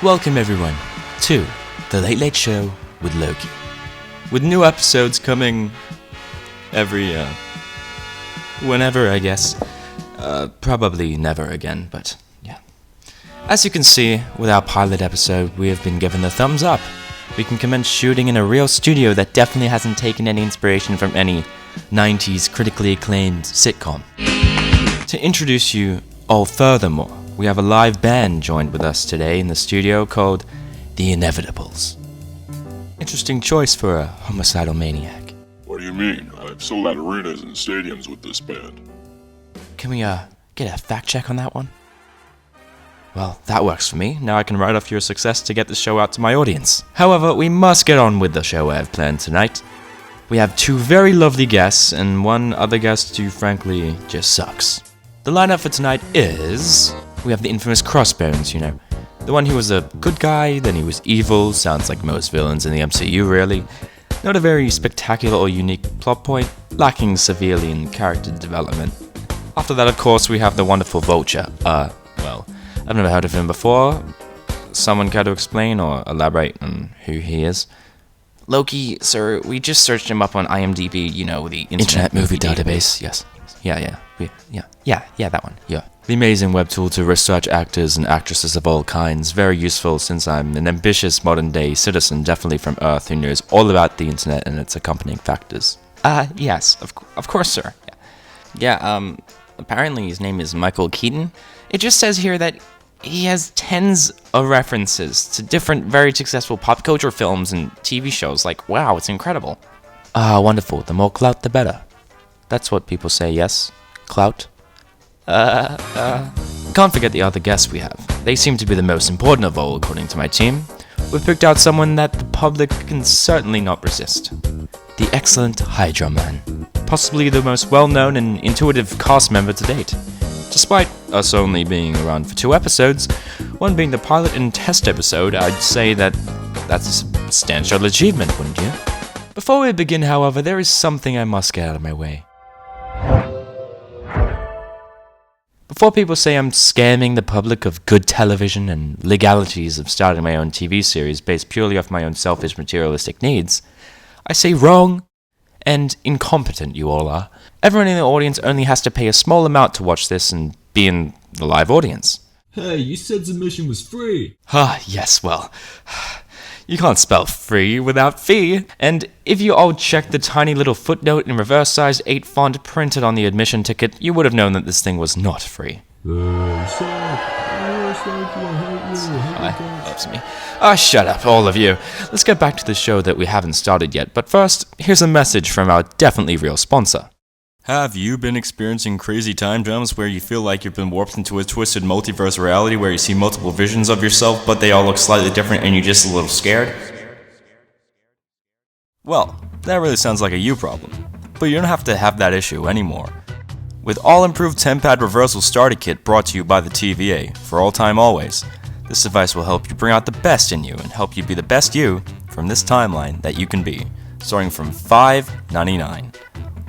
Welcome everyone to The Late Late Show with Loki. With new episodes coming every, whenever, I guess. Probably never again, but yeah. As you can see, with our pilot episode, we have been given the thumbs up. We can commence shooting in a real studio that definitely hasn't taken any inspiration from any 90s critically acclaimed sitcom. To introduce you all furthermore, we have a live band joined with us today in the studio called The Inevitables. Interesting choice for a homicidal maniac. What do you mean? I've sold out arenas and stadiums with this band. Can we get a fact check on that one? Well, that works for me. Now I can write off your success to get the show out to my audience. However, we must get on with the show I have planned tonight. We have two very lovely guests and one other guest who frankly just sucks. The lineup for tonight is... we have the infamous Crossbones, you know. The one who was a good guy, then he was evil, sounds like most villains in the MCU really. Not a very spectacular or unique plot point, lacking severely in character development. After that, of course, we have the wonderful Vulture. Well, I've never heard of him before. Someone care to explain or elaborate on who he is? Loki, sir, we just searched him up on IMDb, you know, the Internet Movie Database, yes. Yeah, that one, yeah. The amazing web tool to research actors and actresses of all kinds. Very useful since I'm an ambitious modern-day citizen, definitely from Earth, who knows all about the internet and its accompanying factors. Yes, of course, sir. Yeah, apparently his name is Michael Keaton. It just says here that he has tens of references to different very successful pop culture films and TV shows. Like, wow, it's incredible. Wonderful. The more clout, the better. That's what people say, yes? Clout? Can't forget the other guests we have. They seem to be the most important of all, according to my team. We've picked out someone that the public can certainly not resist. The excellent Hydra Man. Possibly the most well-known and intuitive cast member to date. Despite us only being around for 2 episodes, one being the pilot and test episode, I'd say that's a substantial achievement, wouldn't you? Before we begin, however, there is something I must get out of my way. Before people say I'm scamming the public of good television and legalities of starting my own TV series based purely off my own selfish materialistic needs, I say wrong and incompetent you all are. Everyone in the audience only has to pay a small amount to watch this and be in the live audience. Hey, you said submission was free. Yes, well, you can't spell free without fee. And if you all checked the tiny little footnote in reverse-sized 8 font printed on the admission ticket, you would have known that this thing was not free. Loves me. Shut up, all of you. Let's get back to the show that we haven't started yet. But first, here's a message from our definitely real sponsor. Have you been experiencing crazy time jumps where you feel like you've been warped into a twisted multiverse reality where you see multiple visions of yourself but they all look slightly different and you're just a little scared? Well, that really sounds like a you problem. But you don't have to have that issue anymore. With all improved 10-pad reversal starter kit brought to you by the TVA, for all time always, this device will help you bring out the best in you and help you be the best you from this timeline that you can be, starting from $5.99.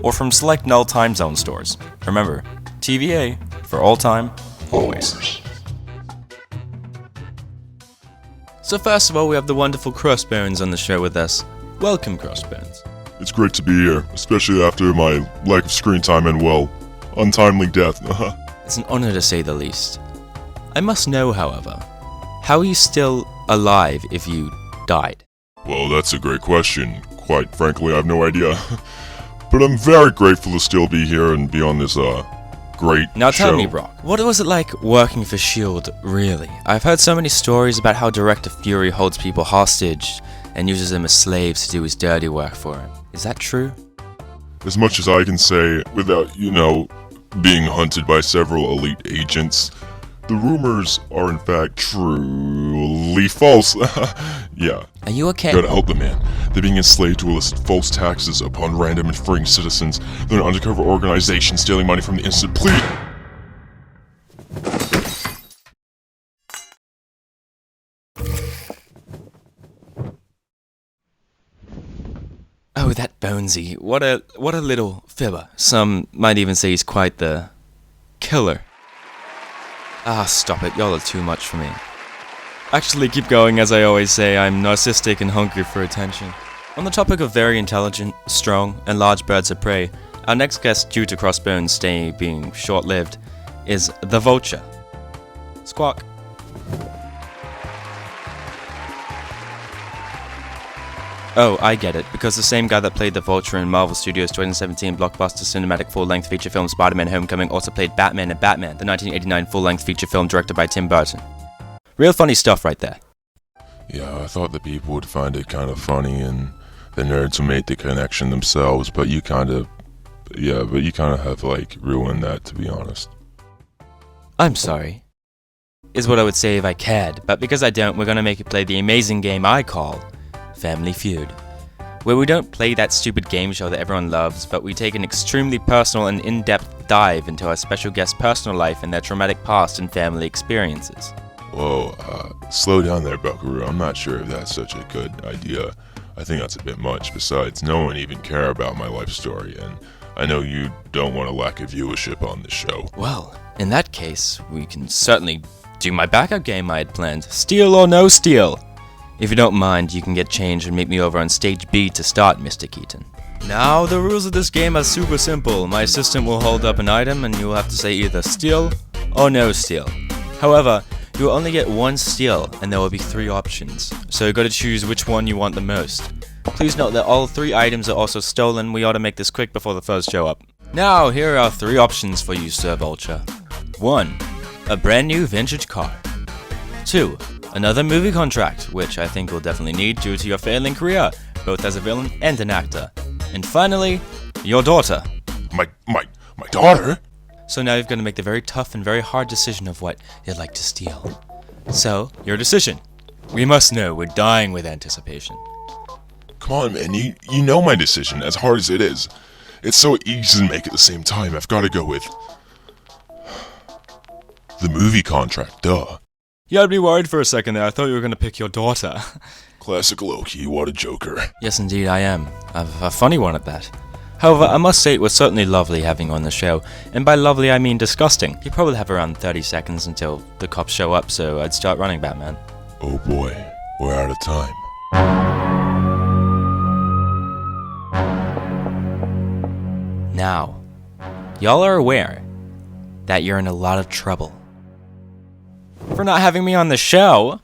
Or from select null time zone stores. Remember, TVA, for all time, always. So first of all, we have the wonderful Crossbones on the show with us. Welcome, Crossbones. It's great to be here, especially after my lack of screen time and, well, untimely death. It's an honor to say the least. I must know, however, how are you still alive if you died? Well, that's a great question. Quite frankly, I have no idea. But I'm very grateful to still be here and be on this, great Now tell show. me, Brock, what was it like working for S.H.I.E.L.D., really? I've heard so many stories about how Director Fury holds people hostage and uses them as slaves to do his dirty work for him. Is that true? As much as I can say, without, being hunted by several elite agents, the rumors are in fact truly false. Yeah. Are you okay? Gotta help them, man. They're being enslaved to elicit false taxes upon random and freeing citizens. They're an undercover organization stealing money from the innocent. Please! Oh, that Bonesy. What a little fibber. Some might even say he's quite the killer. Ah, stop it. Y'all are too much for me. Actually, keep going, as I always say, I'm narcissistic and hungry for attention. On the topic of very intelligent, strong, and large birds of prey, our next guest, due to Crossbones' stay being short-lived, is the Vulture. Squawk. Oh, I get it, because the same guy that played the Vulture in Marvel Studios' 2017 blockbuster cinematic full-length feature film Spider-Man Homecoming also played Batman in Batman, the 1989 full-length feature film directed by Tim Burton. Real funny stuff right there. Yeah, I thought the people would find it kind of funny and the nerds would make the connection themselves, but you kind of have, like, ruined that, to be honest. I'm sorry, is what I would say if I cared, but because I don't, we're gonna make you play the amazing game I call Family Feud, where we don't play that stupid game show that everyone loves, but we take an extremely personal and in-depth dive into our special guest's personal life and their traumatic past and family experiences. Whoa, slow down there, Buckaroo. I'm not sure if that's such a good idea. I think that's a bit much. Besides, no one even care about my life story, and I know you don't want a lack of viewership on this show. Well, in that case, we can certainly do my backup game I had planned, Steal or No Steal. If you don't mind, you can get changed and meet me over on stage B to start, Mr. Keaton. Now, the rules of this game are super simple. My assistant will hold up an item and you will have to say either steal or no steal. However, you will only get one steal and there will be 3 options, so you gotta choose which one you want the most. Please note that all 3 items are also stolen. We ought to make this quick before the first show up. Now, here are 3 options for you, Sir Vulture. 1. A brand new vintage car. 2. Another movie contract, which I think we'll definitely need due to your failing career, both as a villain and an actor. And finally, your daughter. My daughter? So now you've got to make the very tough and very hard decision of what you'd like to steal. So, your decision. We must know, we're dying with anticipation. Come on, man, you know my decision, as hard as it is. It's so easy to make at the same time. I've got to go with the movie contract, duh. Yeah, I'd be worried for a second there. I thought you were going to pick your daughter. Classic Loki, what a joker. Yes, indeed, I am. A funny one at that. However, I must say it was certainly lovely having you on the show, and by lovely I mean disgusting. You probably have around 30 seconds until the cops show up, so I'd start running, Batman. Oh boy, we're out of time. Now, y'all are aware that you're in a lot of trouble. For not having me on the show?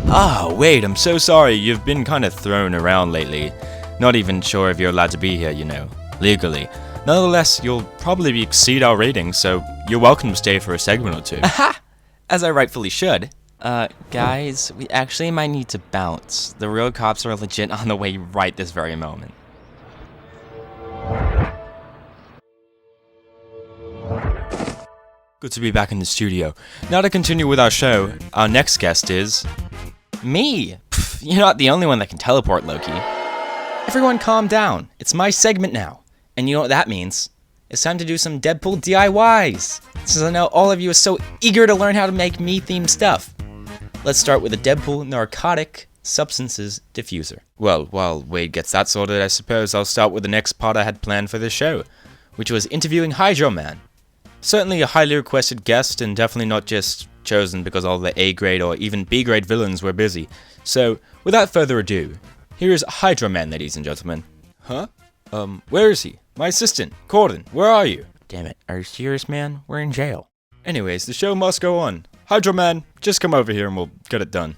Ah, wait, I'm so sorry. You've been kind of thrown around lately. Not even sure if you're allowed to be here, you know, legally. Nonetheless, you'll probably exceed our rating, so you're welcome to stay for a segment or two. Aha! As I rightfully should. Guys, we actually might need to bounce. The real cops are legit on the way right this very moment. Good to be back in the studio. Now to continue with our show, our next guest is... me! Pff, you're not the only one that can teleport, Loki. Everyone calm down. It's my segment now. And you know what that means. It's time to do some Deadpool DIYs. Since I know all of you are so eager to learn how to make me-themed stuff. Let's start with the Deadpool narcotic substances diffuser. Well, while Wade gets that sorted, I suppose I'll start with the next part I had planned for this show, which was interviewing Hydro Man. Certainly a highly requested guest, and definitely not just chosen because all the A-grade or even B-grade villains were busy. So, without further ado, here is Hydro Man, ladies and gentlemen. Huh? Where is he? My assistant, Corden, where are you? Damn it, are you serious, man? We're in jail. Anyways, the show must go on. Hydro Man, just come over here and we'll get it done.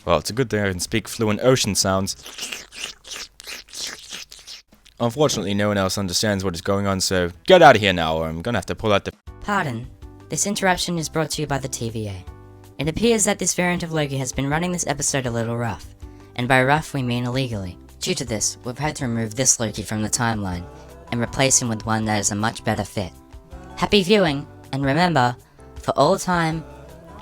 Well, it's a good thing I can speak fluent ocean sounds. Unfortunately, no one else understands what is going on, so get out of here now, or I'm gonna have to pull out the... Pardon. This interruption is brought to you by the TVA. It appears that this variant of Loki has been running this episode a little rough. And by rough, we mean illegally. Due to this, we've had to remove this Loki from the timeline, and replace him with one that is a much better fit. Happy viewing, and remember, for all time,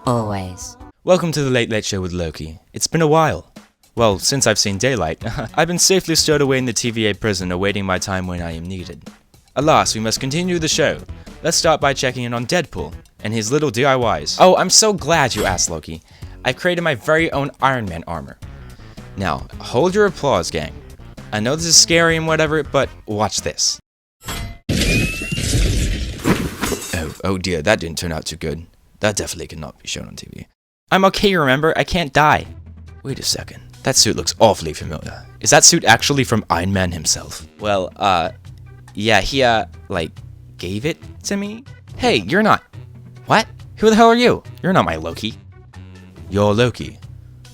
always. Welcome to the Late Late Show with Loki. It's been a while. Well, since I've seen daylight, I've been safely stowed away in the TVA prison awaiting my time when I am needed. Alas, we must continue the show. Let's start by checking in on Deadpool and his little DIYs. Oh, I'm so glad you asked, Loki. I've created my very own Iron Man armor. Now, hold your applause, gang. I know this is scary and whatever, but watch this. Oh dear, that didn't turn out too good. That definitely cannot be shown on TV. I'm okay, remember? I can't die. Wait a second. That suit looks awfully familiar. Is that suit actually from Iron Man himself? Well, yeah, he, gave it to me? Hey, you're not... What? Who the hell are you? You're not my Loki. You're Loki.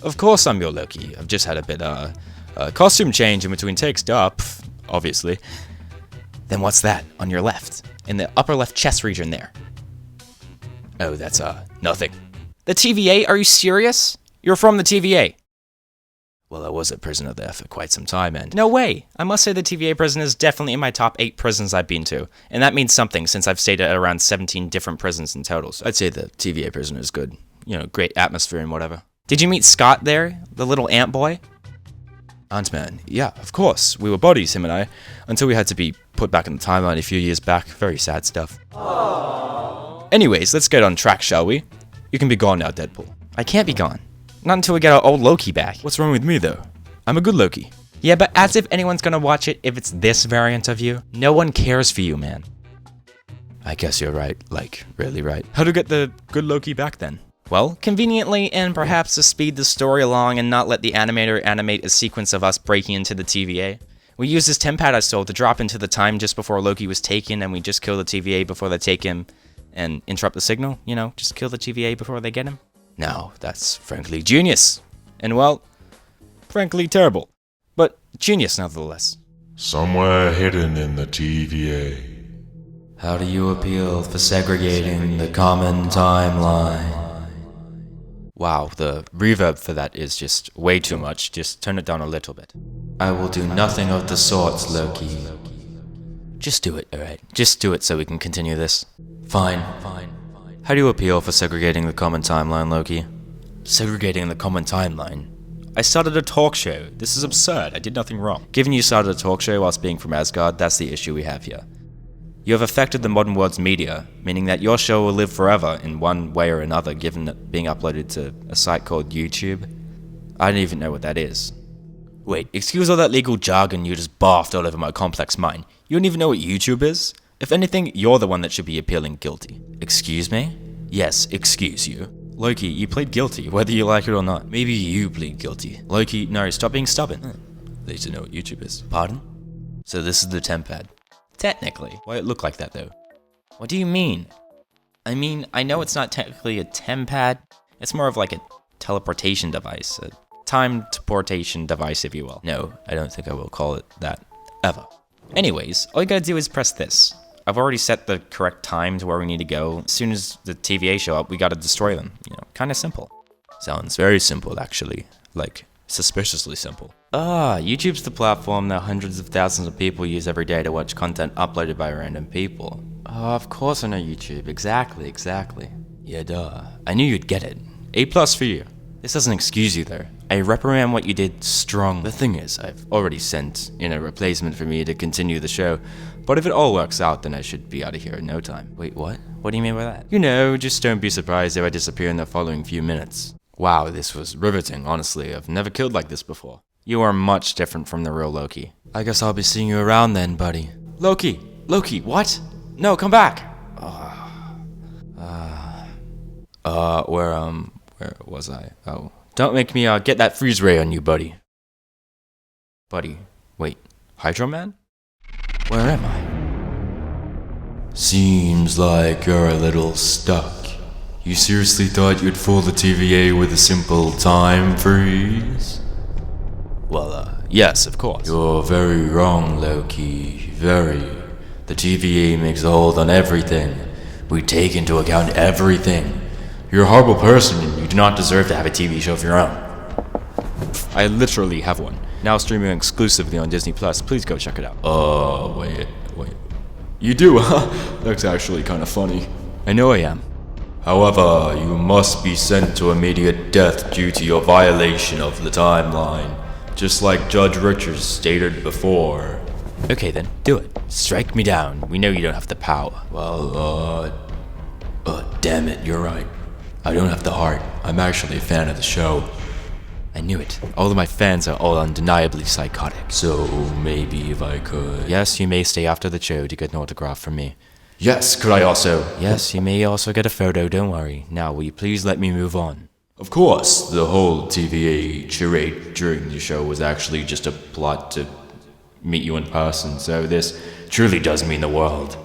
Of course I'm your Loki. I've just had a bit, costume change in between takes. Duh, obviously. Then what's that on your left? In the upper left chest region there. Oh, that's, nothing. The TVA? Are you serious? You're from the TVA. Well, I was a prisoner there for quite some time, and... No way! I must say the TVA prison is definitely in my top 8 prisons I've been to. And that means something, since I've stayed at around 17 different prisons in total. So I'd say the TVA prison is good. You know, great atmosphere and whatever. did you meet Scott there? The little ant boy? Ant-Man. Yeah, of course. We were buddies, him and I, until we had to be put back in the timeline a few years back. Very sad stuff. Aww. Anyways, let's get on track, shall we? You can be gone now, Deadpool. I can't be gone. Not until we get our old Loki back. What's wrong with me, though? I'm a good Loki. Yeah, but as if anyone's gonna watch it if it's this variant of you. No one cares for you, man. I guess you're right. Like, really right. How to get the good Loki back, then? Well, conveniently, and perhaps to speed the story along and not let the animator animate a sequence of us breaking into the TVA. We used this tempad I stole to drop into the time just before Loki was taken, and we just kill the TVA before they take him and interrupt the signal. You know, just kill the TVA before they get him. Now, that's frankly genius. And well, frankly terrible. But genius nevertheless. Somewhere hidden in the TVA. How do you appeal for segregating the common timeline? Wow, the reverb for that is just way too much. Just turn it down a little bit. I will do nothing of the sorts, Loki. Just do it, alright? Just do it so we can continue this. Fine. How do you appeal for segregating the common timeline, Loki? Segregating the common timeline? I started a talk show. This is absurd. I did nothing wrong. Given you started a talk show whilst being from Asgard, that's the issue we have here. You have affected the modern world's media, meaning that your show will live forever in one way or another, given it being uploaded to a site called YouTube. I don't even know what that is. Wait, excuse all that legal jargon you just barfed all over my complex mind. You don't even know what YouTube is? If anything, you're the one that should be appealing guilty. Excuse me? Yes, excuse you. Loki, you plead guilty, whether you like it or not. Maybe you plead guilty. Loki, no, stop being stubborn. They need to know what YouTube is. Pardon? So this is the tempad. Technically. Why it look like that, though? What do you mean? I mean, I know it's not technically a tempad. It's more of like a teleportation device. A time-portation device, if you will. No, I don't think I will call it that. Ever. Anyways, all you gotta do is press this. I've already set the correct time to where we need to go. As soon as the TVA show up, we gotta destroy them. You know, kinda simple. Sounds very simple, actually. Like, suspiciously simple. YouTube's the platform that hundreds of thousands of people use every day to watch content uploaded by random people. Oh, of course I know YouTube. Exactly. Yeah, duh. I knew you'd get it. A+ for you. This doesn't excuse you, though. I reprimand what you did strong. The thing is, I've already sent in a replacement for me to continue the show, but if it all works out, then I should be out of here in no time. Wait, what? What do you mean by that? You know, just don't be surprised if I disappear in the following few minutes. Wow, this was riveting, honestly. I've never killed like this before. You are much different from the real Loki. I guess I'll be seeing you around then, buddy. Loki, what? No, come back! Where was I? Oh, don't make me, get that freeze ray on you, buddy. Buddy, wait, Hydro Man? Where am I? Seems like you're a little stuck. You seriously thought you'd fool the TVA with a simple time freeze? Well, yes, of course. You're very wrong, Loki. Very. The TVA makes a hold on everything. We take into account everything. You're a horrible person and you do not deserve to have a TV show of your own. I literally have one. Now streaming exclusively on Disney+. Please go check it out. Wait. You do, huh? That's actually kind of funny. I know I am. However, you must be sent to immediate death due to your violation of the timeline. Just like Judge Richards stated before. Okay then, do it. Strike me down. We know you don't have the power. Well, damn it, you're right. I don't have the heart. I'm actually a fan of the show. I knew it. All of my fans are all undeniably psychotic. So, maybe if I could... Yes, you may stay after the show to get an autograph from me. Yes, could I also? Yes, you may also get a photo, don't worry. Now, will you please let me move on? Of course, the whole TVA charade during the show was actually just a plot to meet you in person, so this truly does mean the world.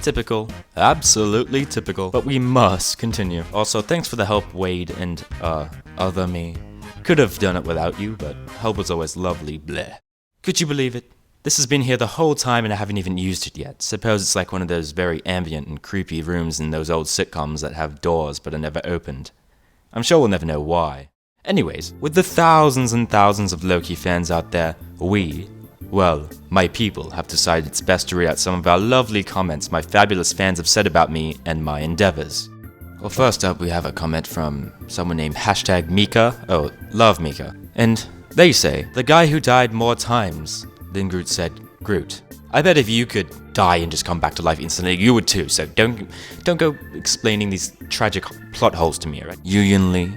Typical. Absolutely typical. But we must continue. Also, thanks for the help, Wade and, other me. Could have done it without you, but help was always lovely, bleh. Could you believe it? This has been here the whole time and I haven't even used it yet. Suppose it's like one of those very ambient and creepy rooms in those old sitcoms that have doors but are never opened. I'm sure we'll never know why. Anyways, with the thousands and thousands of Loki fans out there, my people have decided it's best to read out some of our lovely comments my fabulous fans have said about me and my endeavors. Well, first up, we have a comment from someone named #Mika. Oh, love Mika. And they say, the guy who died more times than Groot said, Groot. I bet if you could die and just come back to life instantly, you would too, so don't go explaining these tragic plot holes to me, alright? Yuyun Lee,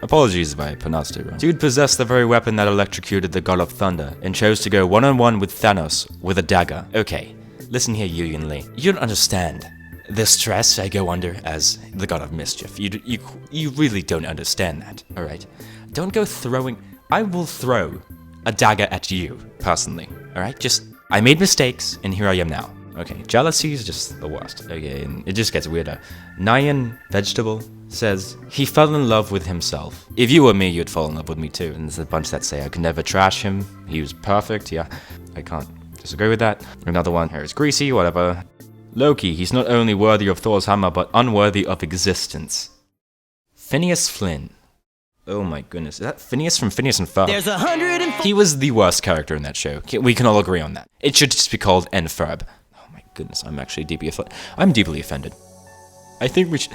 apologies if I pronounced it wrong. Dude possessed the very weapon that electrocuted the God of Thunder, and chose to go one-on-one with Thanos with a dagger. Okay, listen here, Yuyun Lee. You don't understand the stress I go under as the God of Mischief. You really don't understand that, alright? Don't go throwing... I will throw a dagger at you, personally, alright? I made mistakes, and here I am now. Okay, jealousy is just the worst. Okay, and it just gets weirder. Nyan Vegetable says, he fell in love with himself. If you were me, you'd fall in love with me too. And there's a bunch that say, I could never trash him. He was perfect. Yeah, I can't disagree with that. Another one, hair is greasy, whatever. Loki, he's not only worthy of Thor's hammer, but unworthy of existence. Phineas Flynn. Oh my goodness, is that Phineas from Phineas and Ferb? There's 104. He was the worst character in that show. We can all agree on that. It should just be called N Ferb. Oh my goodness, I'm actually deeply offended. I'm deeply offended. I think we should...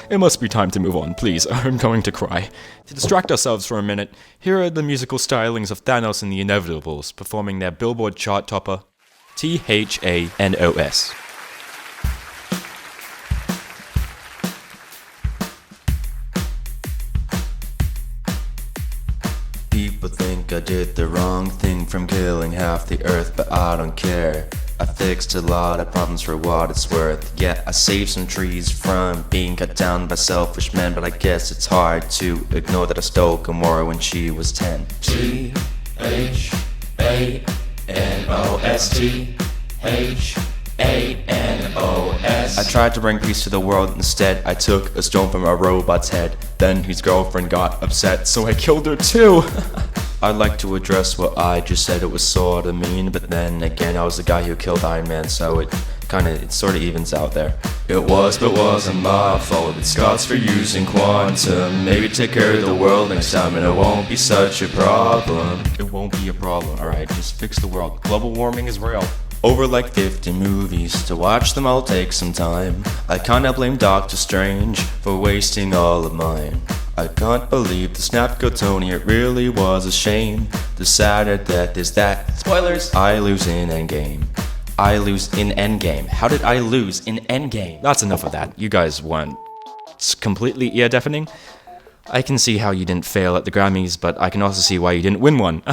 It must be time to move on, please. I'm going to cry. To distract ourselves for a minute, here are the musical stylings of Thanos and the Inevitables performing their Billboard chart topper, THANOS. People think I did the wrong thing from killing half the earth, but I don't care. I fixed a lot of problems for what it's worth. Yeah, I saved some trees from being cut down by selfish men, but I guess it's hard to ignore that I stole Gamora when she was 10. THANOS. I tried to bring peace to the world, instead I took a stone from a robot's head. Then his girlfriend got upset, so I killed her too. I'd like to address what I just said, it was sorta mean, but then again I was the guy who killed Iron Man, so it sorta evens out there. It was but wasn't my fault, it's Scott's for using quantum. Maybe take care of the world next time and it won't be such a problem. It won't be a problem, alright, just fix the world. Global warming is real. Over like 50 movies, to watch them all take some time. I kinda blame Doctor Strange for wasting all of mine. I can't believe the snap got Tony, it really was a shame. The sadder death is that, spoilers, I lose in Endgame. I lose in Endgame. How did I lose in Endgame? That's enough of that. You guys weren't completely ear deafening. I can see how you didn't fail at the Grammys, but I can also see why you didn't win one.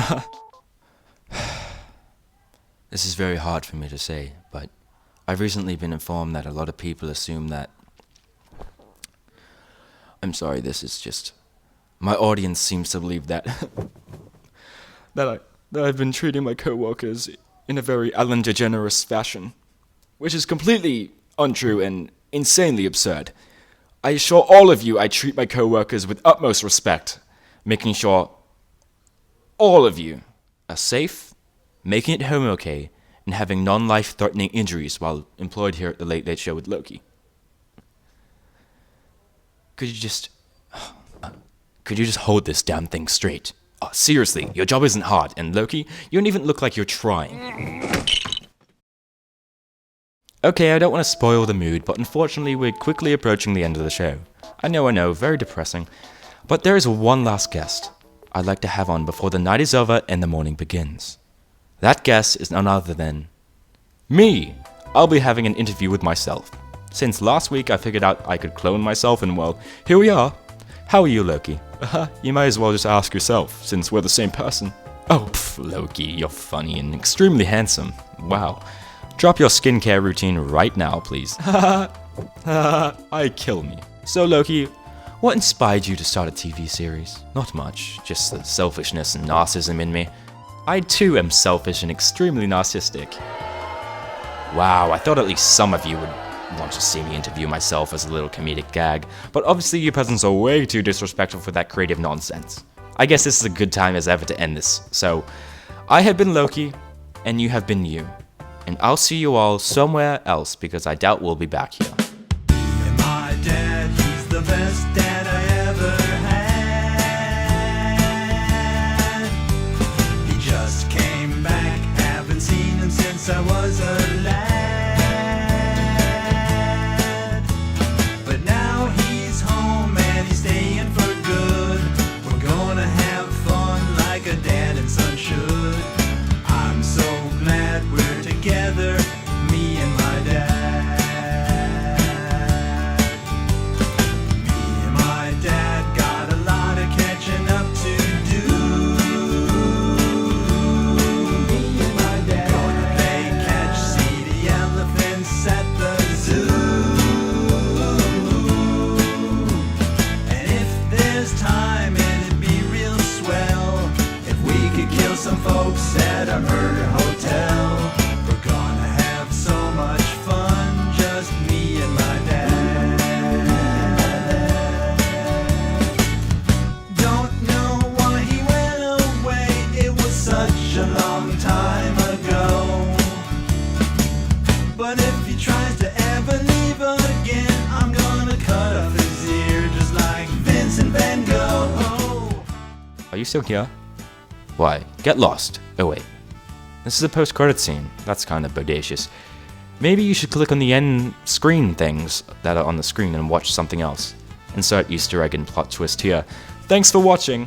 This is very hard for me to say, but I've recently been informed that a lot of people assume that... I'm sorry, this is just... My audience seems to believe that... that I've been treating my co-workers in a very Ellen DeGeneres fashion, which is completely untrue and insanely absurd. I assure all of you I treat my co-workers with utmost respect, making sure all of you are safe, making it home okay, and having non-life-threatening injuries while employed here at the Late Late Show with Loki. Could you just hold this damn thing straight? Oh, seriously, your job isn't hard, and Loki, you don't even look like you're trying. Okay, I don't want to spoil the mood, but unfortunately we're quickly approaching the end of the show. I know, very depressing. But there is one last guest I'd like to have on before the night is over and the morning begins. That guest is none other than... me! I'll be having an interview with myself. Since last week I figured out I could clone myself, and well, here we are. How are you, Loki? You might as well just ask yourself, since we're the same person. Oh, Loki, you're funny and extremely handsome. Wow. Drop your skincare routine right now, please. I kill me. So Loki, what inspired you to start a TV series? Not much, just the selfishness and narcissism in me. I too am selfish and extremely narcissistic. Wow, I thought at least some of you would want to see me interview myself as a little comedic gag, but obviously you peasants are way too disrespectful for that creative nonsense. I guess this is a good time as ever to end this, so I have been Loki, and you have been you, and I'll see you all somewhere else because I doubt we'll be back here. And my dad, he's the best dad I ever had. He just came back, haven't seen him since I was a lad. But now he's home and he's staying for good. We're gonna have fun like a dad and son should. I'm so glad we're together, me and my dad. Me and my dad got a lot of catching up to do. Me and my dad gonna play catch, see the elephants at the zoo. And if there's time, it'd be real swell if we could kill some folks at a murder hotel. We're gonna have so much fun, just me and my dad. Don't know why he went away, it was such a long time ago. But if he tries to ever leave again, I'm gonna cut off his ear just like Vincent Van Gogh. Are you still here? Why? Get lost. Oh wait. This is a post-credit scene. That's kind of bodacious. Maybe you should click on the end screen things that are on the screen and watch something else. Insert Easter egg and plot twist here. Thanks for watching!